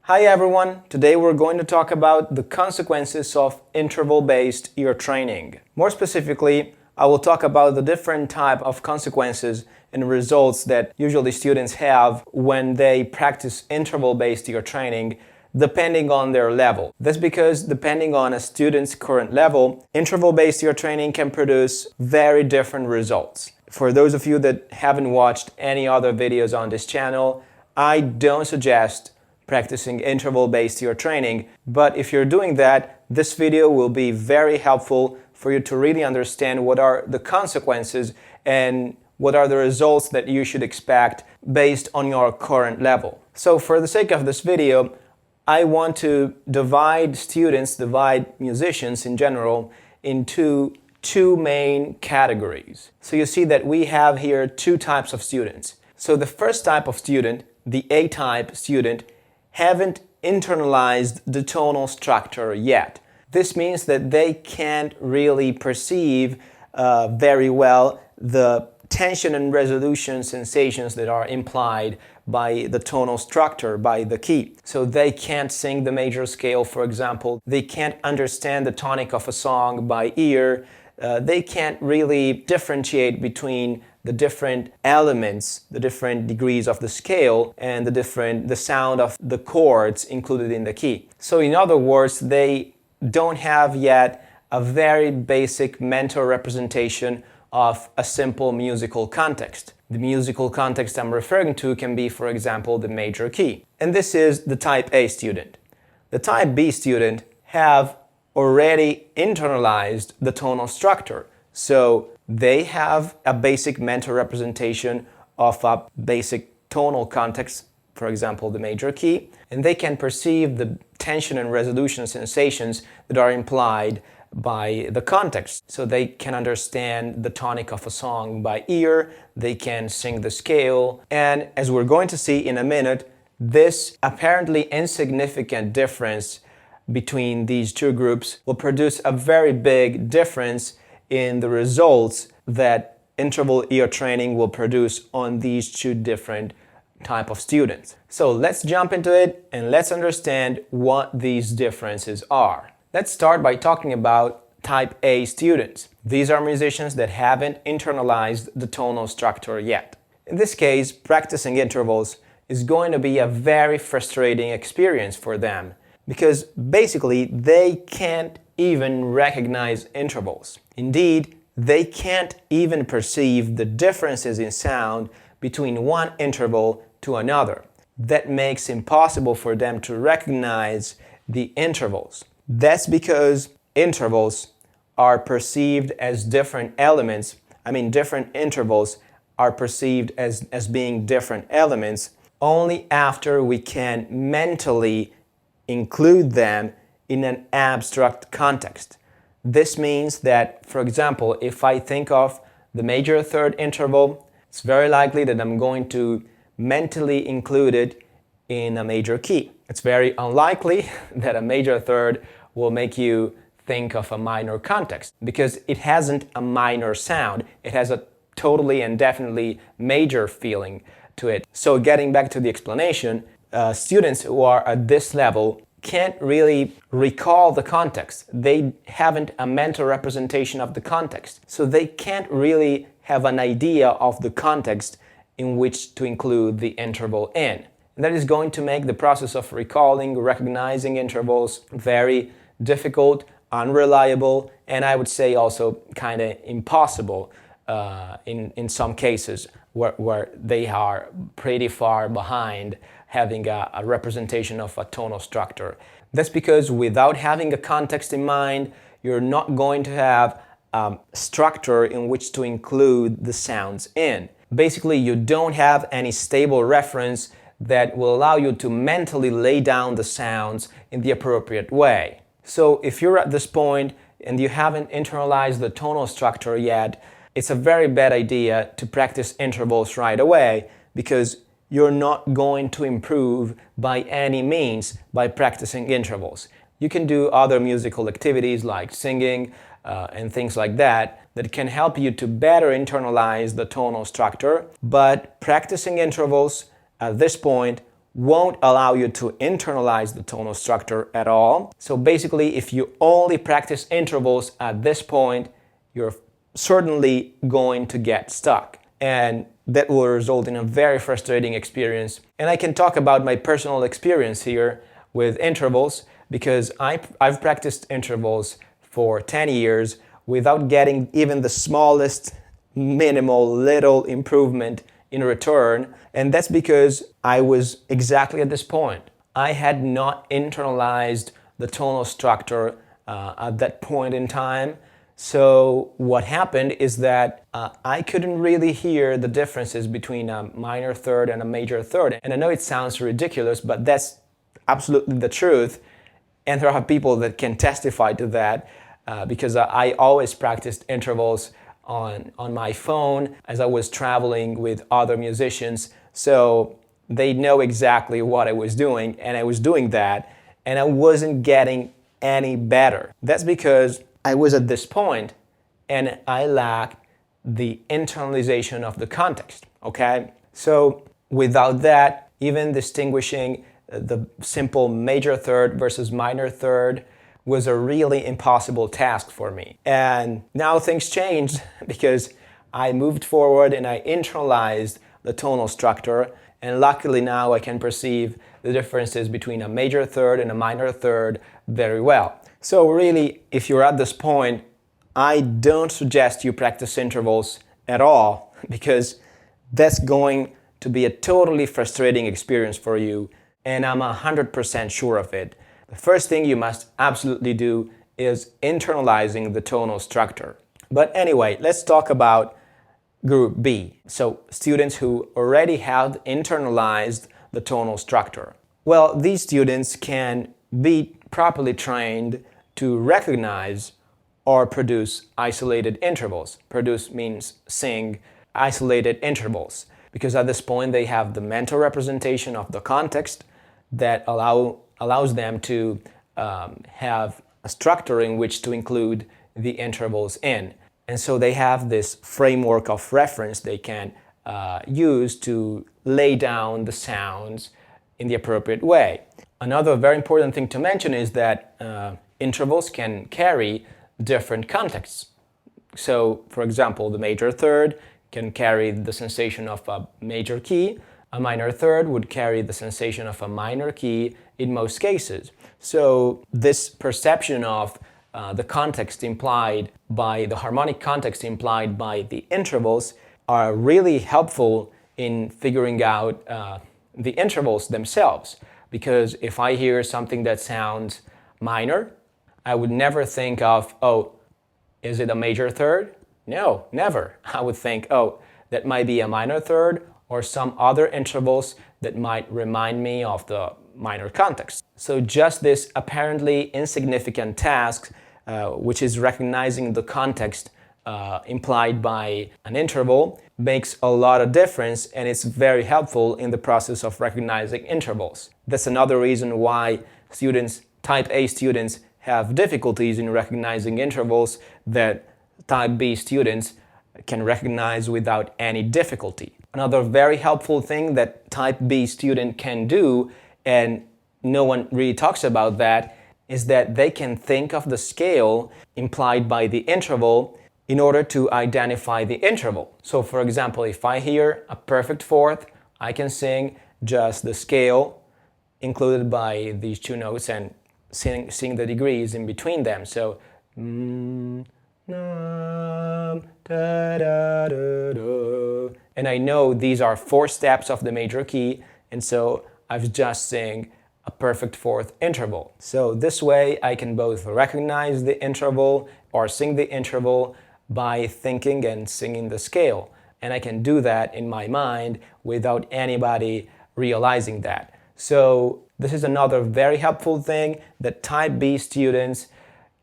Hi everyone, today we're going to talk about the consequences of interval-based ear training. More specifically, I will talk about the different type of consequences and results that usually students have when they practice interval-based ear training depending on their level. That's because depending on a student's current level, interval-based ear training can produce very different results. For those of you that haven't watched any other videos on this channel, I don't suggest practicing interval-based ear training, but if you're doing that, this video will be very helpful for you to really understand what are the consequences and what are the results that you should expect based on your current level. So for the sake of this video, I want to divide musicians in general into two main categories. So you see that we have here two types of students. So the first type of student, the A-type student, haven't internalized the tonal structure yet. This means that they can't really perceive very well the tension and resolution sensations that are implied by the tonal structure, by the key. So they can't sing the major scale, for example. They can't understand the tonic of a song by ear. They can't really differentiate between the different elements, the different degrees of the scale, and the sound of the chords included in the key. So in other words, they don't have yet a very basic mental representation of a simple musical context. The musical context I'm referring to can be, for example, the major key. And this is the type A student. The type B student have already internalized the tonal structure. So they have a basic mental representation of a basic tonal context, for example, the major key, and they can perceive the tension and resolution sensations that are implied by the context. So they can understand the tonic of a song by ear, they can sing the scale, and as we're going to see in a minute, this apparently insignificant difference between these two groups will produce a very big difference in the results that interval ear training will produce on these two different type of students. So let's jump into it and let's understand what these differences are. Let's start by talking about type A students. These are musicians that haven't internalized the tonal structure yet. In this case, practicing intervals is going to be a very frustrating experience for them because basically they can't even recognize intervals. Indeed, they can't even perceive the differences in sound between one interval to another. That makes it impossible for them to recognize the intervals. That's because intervals are perceived as different elements. Different intervals are perceived as being different elements only after we can mentally include them in an abstract context. This means that, for example, if I think of the major third interval, it's very likely that I'm going to mentally include it in a major key. It's very unlikely that a major third will make you think of a minor context because it hasn't a minor sound. It has a totally and definitely major feeling to it. So getting back to the explanation, students who are at this level can't really recall the context. They haven't a mental representation of the context. So they can't really have an idea of the context in which to include the interval in. And that is going to make the process of recalling, recognizing intervals very difficult, unreliable, and I would say also kind of impossible in some cases where they are pretty far behind having a representation of a tonal structure. That's because without having a context in mind, you're not going to have a structure in which to include the sounds in. Basically, you don't have any stable reference that will allow you to mentally lay down the sounds in the appropriate way. So if you're at this point and you haven't internalized the tonal structure yet, it's a very bad idea to practice intervals right away because you're not going to improve by any means by practicing intervals. You can do other musical activities like singing and things like that can help you to better internalize the tonal structure, but practicing intervals at this point won't allow you to internalize the tonal structure at all. So basically, if you only practice intervals at this point, you're certainly going to get stuck. And that will result in a very frustrating experience. And I can talk about my personal experience here with intervals because I've practiced intervals for 10 years without getting even the smallest minimal little improvement in return. And that's because I was exactly at this point. I had not internalized the tonal structure at that point in time. So what happened is that I couldn't really hear the differences between a minor third and a major third. And I know it sounds ridiculous, but that's absolutely the truth. And there are people that can testify to that because I always practiced intervals on my phone as I was traveling with other musicians. So they know exactly what I was doing, and I was doing that, and I wasn't getting any better. That's because I was at this point and I lacked the internalization of the context, okay? So without that, even distinguishing the simple major third versus minor third was a really impossible task for me. And now things changed because I moved forward and I internalized the tonal structure, and luckily now I can perceive the differences between a major third and a minor third very well. So really, if you're at this point, I don't suggest you practice intervals at all because that's going to be a totally frustrating experience for you, and I'm 100% sure of it. The first thing you must absolutely do is internalizing the tonal structure. But anyway, let's talk about Group B. So students who already have internalized the tonal structure. Well, these students can be properly trained to recognize or produce isolated intervals. Produce means sing isolated intervals, because at this point they have the mental representation of the context that allows them to have a structure in which to include the intervals in. And so they have this framework of reference they can use to lay down the sounds in the appropriate way. Another very important thing to mention is that intervals can carry different contexts. So, for example, the major third can carry the sensation of a major key. A minor third would carry the sensation of a minor key in most cases. So this perception of the context implied by the harmonic context implied by the intervals are really helpful in figuring out the intervals themselves. Because if I hear something that sounds minor, I would never think of, oh, is it a major third? No, never. I would think, oh, that might be a minor third or some other intervals that might remind me of the minor context. So just this apparently insignificant task, which is recognizing the context implied by an interval, makes a lot of difference, and it's very helpful in the process of recognizing intervals. That's another reason why type A students have difficulties in recognizing intervals that type B students can recognize without any difficulty. Another very helpful thing that type B student can do, and no one really talks about that, is that they can think of the scale implied by the interval in order to identify the interval. So for example, if I hear a perfect fourth, I can sing just the scale included by these two notes and sing the degrees in between them. So and I know these are 4 steps of the major key, and so I've just sang a perfect fourth interval. So this way I can both recognize the interval or sing the interval by thinking and singing the scale. And I can do that in my mind without anybody realizing that. So this is another very helpful thing that type B students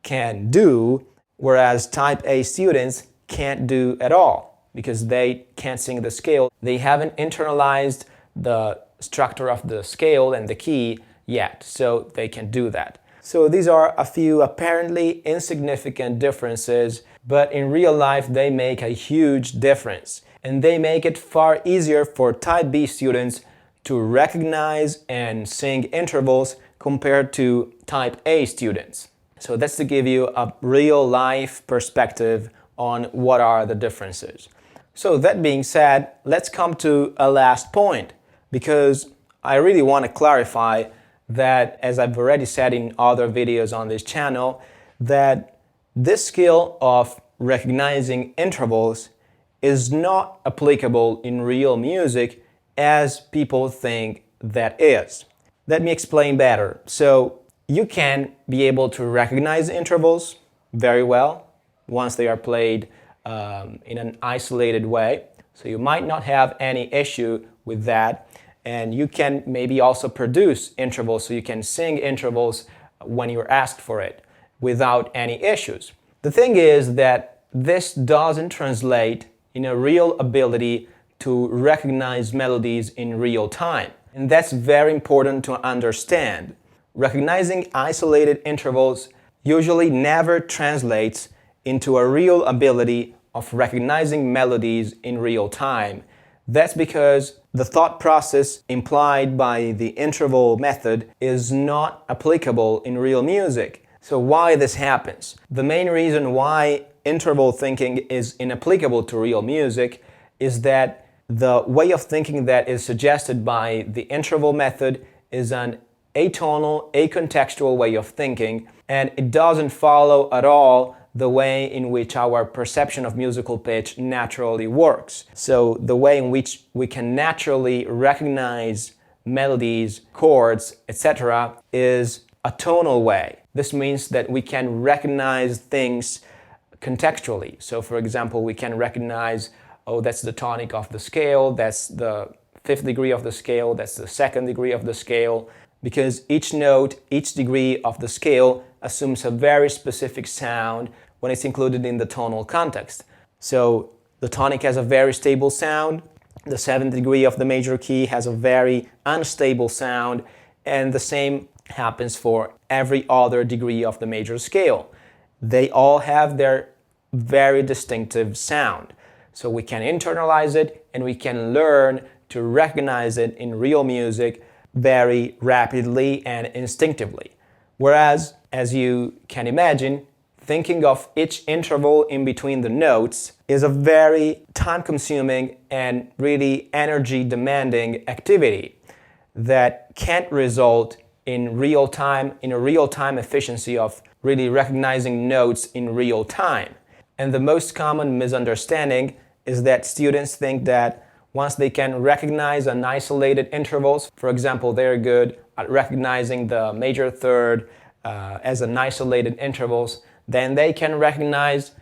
can do, whereas type A students can't do at all because they can't sing the scale. They haven't internalized the structure of the scale and the key yet, so they can do that. So these are a few apparently insignificant differences, but in real life they make a huge difference. And they make it far easier for type B students to recognize and sing intervals compared to type A students. So that's to give you a real life perspective on what are the differences. So that being said, let's come to a last point, because I really want to clarify that, as I've already said in other videos on this channel, that this skill of recognizing intervals is not applicable in real music as people think that is. Let me explain better. So you can be able to recognize intervals very well once they are played in an isolated way. So you might not have any issue with that. And you can maybe also produce intervals, so you can sing intervals when you're asked for it without any issues. The thing is that this doesn't translate in a real ability to recognize melodies in real time. And that's very important to understand. Recognizing isolated intervals usually never translates into a real ability of recognizing melodies in real time. That's because the thought process implied by the interval method is not applicable in real music. So why this happens? The main reason why interval thinking is inapplicable to real music is that the way of thinking that is suggested by the interval method is an atonal, acontextual way of thinking, and it doesn't follow at all the way in which our perception of musical pitch naturally works. So the way in which we can naturally recognize melodies, chords, etc. is a tonal way. This means that we can recognize things contextually. So for example, we can recognize, oh, that's the tonic of the scale, that's the fifth degree of the scale, that's the second degree of the scale, because each note, each degree of the scale assumes a very specific sound when it's included in the tonal context. So the tonic has a very stable sound, the seventh degree of the major key has a very unstable sound, and the same happens for every other degree of the major scale. They all have their very distinctive sound. So we can internalize it and we can learn to recognize it in real music very rapidly and instinctively. Whereas, as you can imagine, thinking of each interval in between the notes is a very time-consuming and really energy-demanding activity that can't result in a real-time efficiency of really recognizing notes in real time. And the most common misunderstanding is that students think that once they can recognize an isolated intervals, for example, they're good at recognizing the major third as an isolated intervals, then they can recognize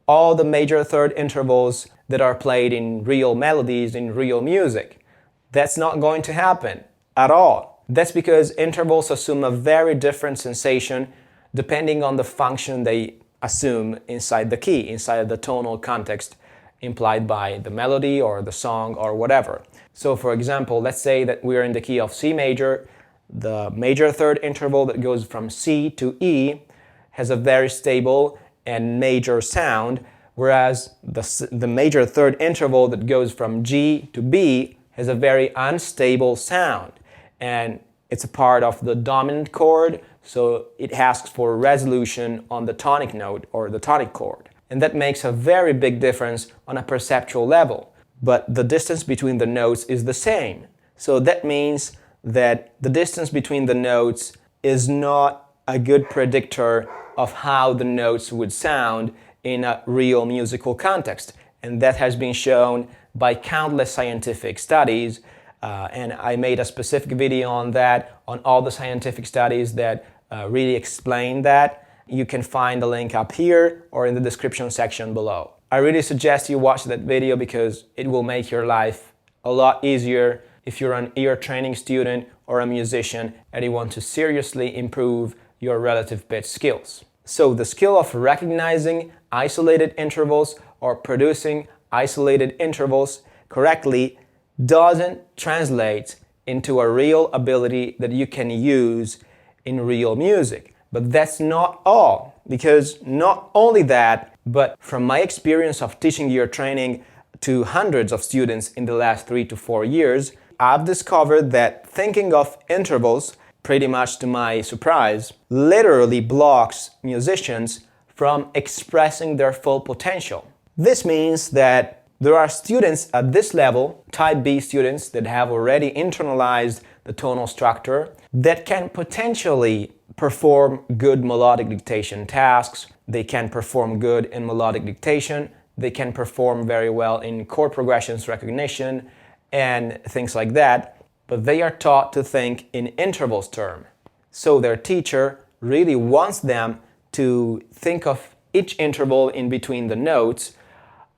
all the major third intervals that are played in real melodies, in real music. That's not going to happen at all. That's because intervals assume a very different sensation depending on the function they assume inside the key, inside the tonal context implied by the melody or the song or whatever. So for example, let's say that we're in the key of C major. The major third interval that goes from C to E has a very stable and major sound, whereas the major third interval that goes from G to B has a very unstable sound. And it's a part of the dominant chord, so it asks for resolution on the tonic note or the tonic chord. And that makes a very big difference on a perceptual level. But the distance between the notes is the same. So that means that the distance between the notes is not a good predictor of how the notes would sound in a real musical context. And that has been shown by countless scientific studies. And I made a specific video on that, on all the scientific studies that really explain that. You can find the link up here or in the description section below. I really suggest you watch that video because it will make your life a lot easier if you're an ear training student or a musician and you want to seriously improve your relative pitch skills. So the skill of recognizing isolated intervals or producing isolated intervals correctly doesn't translate into a real ability that you can use in real music. But that's not all, because not only that, but from my experience of teaching ear training to hundreds of students in the last 3 to 4 years, I've discovered that thinking of intervals, pretty much to my surprise, literally blocks musicians from expressing their full potential. This means that there are students at this level, type B students that have already internalized the tonal structure, that can potentially perform good melodic dictation tasks. They can perform good in melodic dictation. They can perform very well in chord progressions recognition and things like that, but they are taught to think in intervals term. So their teacher really wants them to think of each interval in between the notes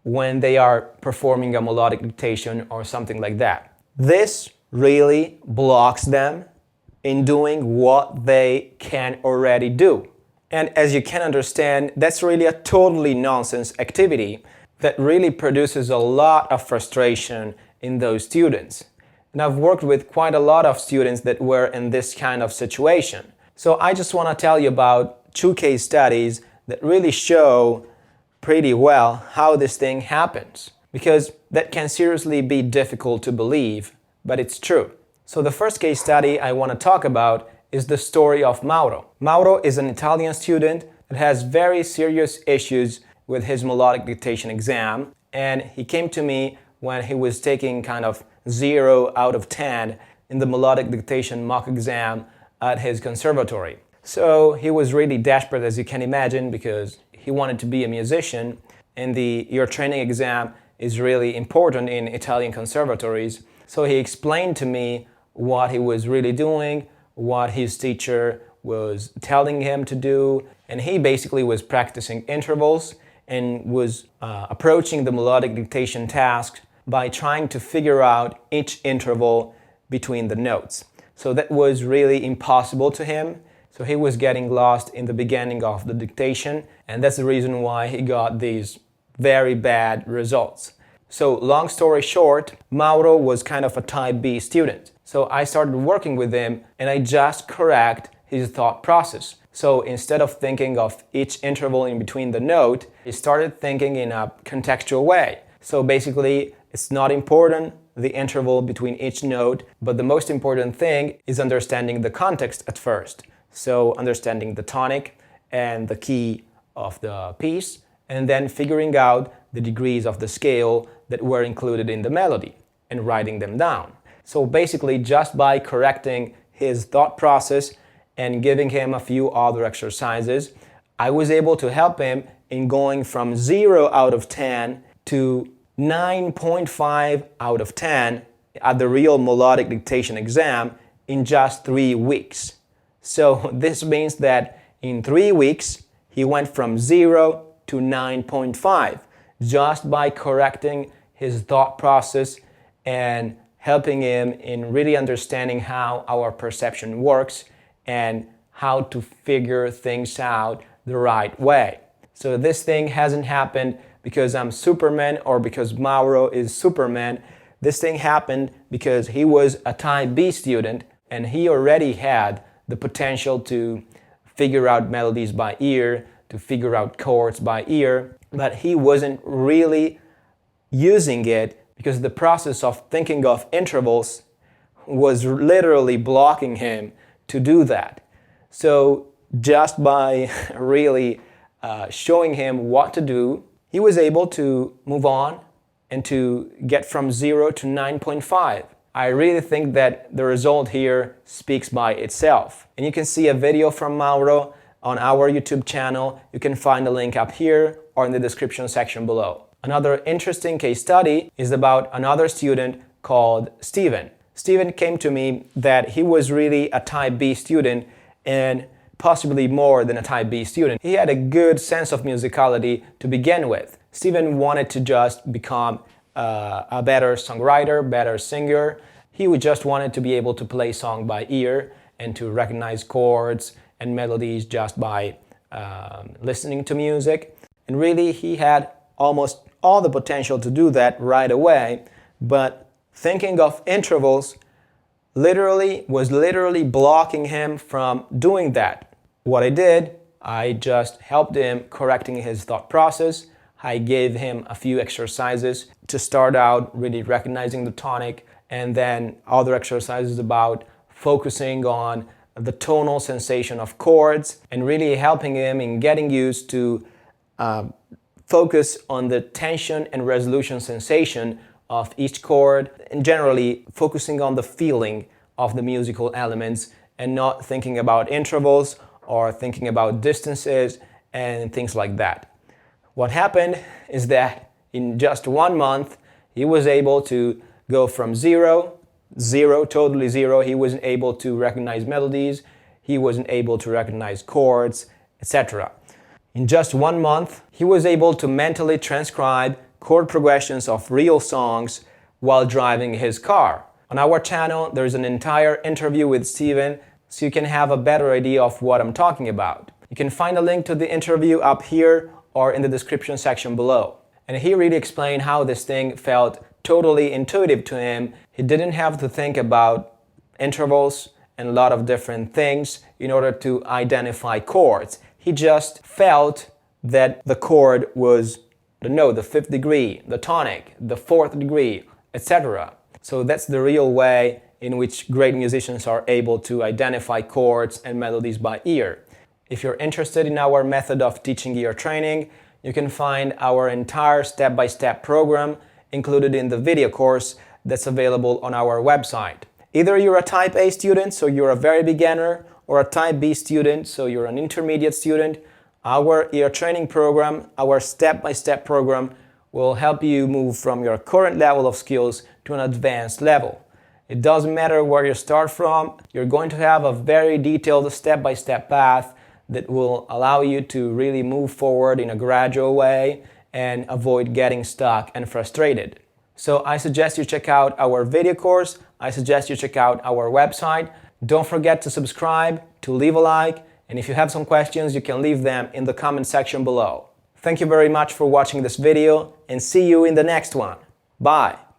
when they are performing a melodic dictation or something like that. This really blocks them in doing what they can already do. And as you can understand, that's really a totally nonsense activity that really produces a lot of frustration in those students. And I've worked with quite a lot of students that were in this kind of situation. So I just want to tell you about 2 case studies that really show pretty well how this thing happens, because that can seriously be difficult to believe, but it's true. So the first case study I want to talk about is the story of Mauro. Mauro is an Italian student that has very serious issues with his melodic dictation exam, and he came to me when he was taking kind of 0 out of 10 in the melodic dictation mock exam at his conservatory. So he was really desperate, as you can imagine, because he wanted to be a musician, and the ear training exam is really important in Italian conservatories. So he explained to me what he was really doing, what his teacher was telling him to do, and he basically was practicing intervals and was approaching the melodic dictation task by trying to figure out each interval between the notes. So that was really impossible to him. So he was getting lost in the beginning of the dictation, and that's the reason why he got these very bad results. So long story short, Mauro was kind of a type B student. So I started working with him and I just correct his thought process. So instead of thinking of each interval in between the note, he started thinking in a contextual way. So basically, it's not important the interval between each note, but the most important thing is understanding the context at first. So understanding the tonic and the key of the piece, and then figuring out the degrees of the scale that were included in the melody and writing them down. So basically, just by correcting his thought process and giving him a few other exercises, I was able to help him in going from 0 out of 10 to 9.5 out of 10 at the real melodic dictation exam in just 3 weeks. So this means that in 3 weeks, he went from 0 to 9.5 just by correcting his thought process and helping him in really understanding how our perception works and how to figure things out the right way. So this thing hasn't happened because I'm Superman or because Mauro is Superman. This thing happened because he was a type B student and he already had the potential to figure out melodies by ear, to figure out chords by ear, but he wasn't really using it because the process of thinking of intervals was literally blocking him to do that. So just by really showing him what to do, he was able to move on and to get from 0 to 9.5. I really think that the result here speaks by itself. And you can see a video from Mauro on our YouTube channel. You can find the link up here or in the description section below. Another interesting case study is about another student called Steven. Steven came to me that he was really a type B student and possibly more than a type B student. He had a good sense of musicality to begin with. Steven wanted to just become a better songwriter, better singer. He would just wanted to be able to play song by ear and to recognize chords and melodies just by listening to music. And really, he had almost all the potential to do that right away, but thinking of intervals was literally blocking him from doing that. What I did, I just helped him correcting his thought process. I gave him a few exercises to start out really recognizing the tonic and then other exercises about focusing on the tonal sensation of chords and really helping him in getting used to focus on the tension and resolution sensation of each chord, and generally focusing on the feeling of the musical elements and not thinking about intervals or thinking about distances and things like that. What happened is that in just 1 month, he was able to go from zero, totally zero. He wasn't able to recognize melodies, he wasn't able to recognize chords, etc. In just 1 month, he was able to mentally transcribe chord progressions of real songs while driving his car. On our channel, there's an entire interview with Steven, so you can have a better idea of what I'm talking about. You can find a link to the interview up here or in the description section below. And he really explained how this thing felt totally intuitive to him. He didn't have to think about intervals and a lot of different things in order to identify chords. He just felt that the chord was the note, the fifth degree, the tonic, the fourth degree, etc. So that's the real way in which great musicians are able to identify chords and melodies by ear. If you're interested in our method of teaching ear training, you can find our entire step-by-step program included in the video course that's available on our website. Either you're a Type A student, so you're a very beginner, or a Type B student, so you're an intermediate student, our ear training program, our step-by-step program, will help you move from your current level of skills to an advanced level. It doesn't matter where you start from, you're going to have a very detailed step-by-step path that will allow you to really move forward in a gradual way and avoid getting stuck and frustrated. So I suggest you check out our video course, I suggest you check out our website. Don't forget to subscribe, to leave a like, and if you have some questions, you can leave them in the comment section below. Thank you very much for watching this video, and see you in the next one. Bye!